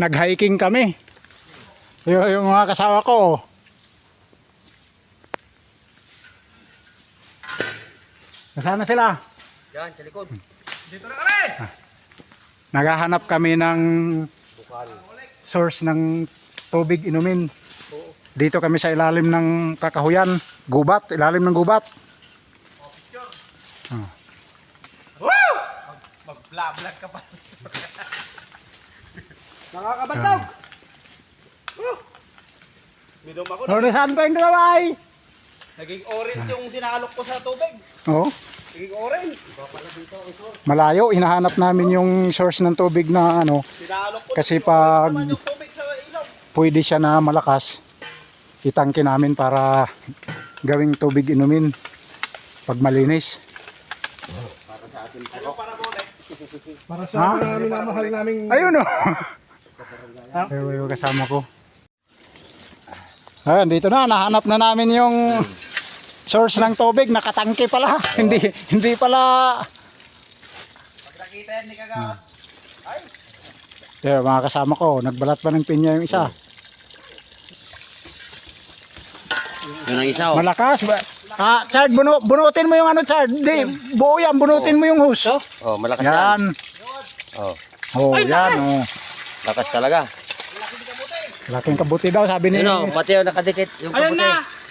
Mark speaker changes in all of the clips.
Speaker 1: Nag-hiking kami. Yung mga kasama ko. Nasaan na sila?
Speaker 2: Yan, sa likod.
Speaker 3: Dito na kami!
Speaker 1: Naghahanap kami ng source ng tubig inumin. Dito kami sa ilalim ng kakahuyan. Gubat, ilalim ng gubat.
Speaker 3: Woo! Mag-vlog ka pa. Nakakabantog! Minom ako na.
Speaker 1: Saan pa yung dalaway?
Speaker 3: Naging orange yung sinalok ko sa tubig.
Speaker 1: Oo.
Speaker 3: Naging orange.
Speaker 1: Malayo, hinahanap namin yung source ng tubig na ano.
Speaker 3: Sinalok ko.
Speaker 1: Kasi pag
Speaker 3: naman yung tubig sa ilaw.
Speaker 1: pwede siya na malakas, itangke namin para gawing tubig inumin pag malinis.
Speaker 3: Ano para bonek?
Speaker 4: Para sa mga minamahal naming
Speaker 1: Ayun o. Ayun, kasama ko. Ayun, dito na, nahanap na namin yung source ng tubig, nakatangke pala. Hindi pala.
Speaker 3: Pag nakita yan ni Kagawad. Ay!
Speaker 1: Ayun, mga kasama ko, nagbalat pa ng pinya yung isa.
Speaker 2: Yun ang isa, oh.
Speaker 1: Malakas ba? Chard, bunutin mo yung ano, Chard. Di, buo yan, bunutin mo yung hose.
Speaker 2: Oh, malakas
Speaker 1: Yan.
Speaker 2: Oh,
Speaker 1: Oh, yan. Oh.
Speaker 2: lakas talaga.
Speaker 1: Malaking kabuti daw, sabi ni...
Speaker 2: Yun, oh, pati yung nakadikit. Yung kabuti.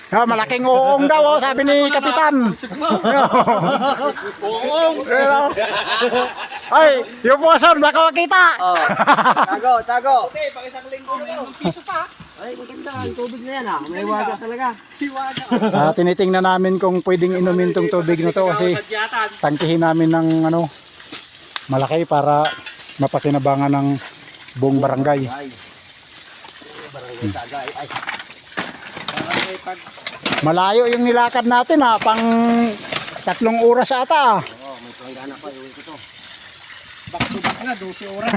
Speaker 1: Ah, malaking uong daw, oh, sabi ni Kapitan. Uong. Ay, yung puson, baka makita.
Speaker 2: Oh, tago, tago.
Speaker 3: Okay, pag isang linggo na yun.
Speaker 2: Ay, maganda. Ang tubig na yan, ah. May waga talaga.
Speaker 1: Tinitingnan namin kung pwedeng inumin tong tubig na to kasi tangkihin namin ng ano, malaki para mapakinabangan ng buong barangay.
Speaker 2: Barangay Tagay. Ay.
Speaker 1: Malayo yung nilakad natin ha, pang 3 oras ata.
Speaker 2: Oh, may planggana pa. Iwi ko to.
Speaker 3: Back to back na, 12 oras.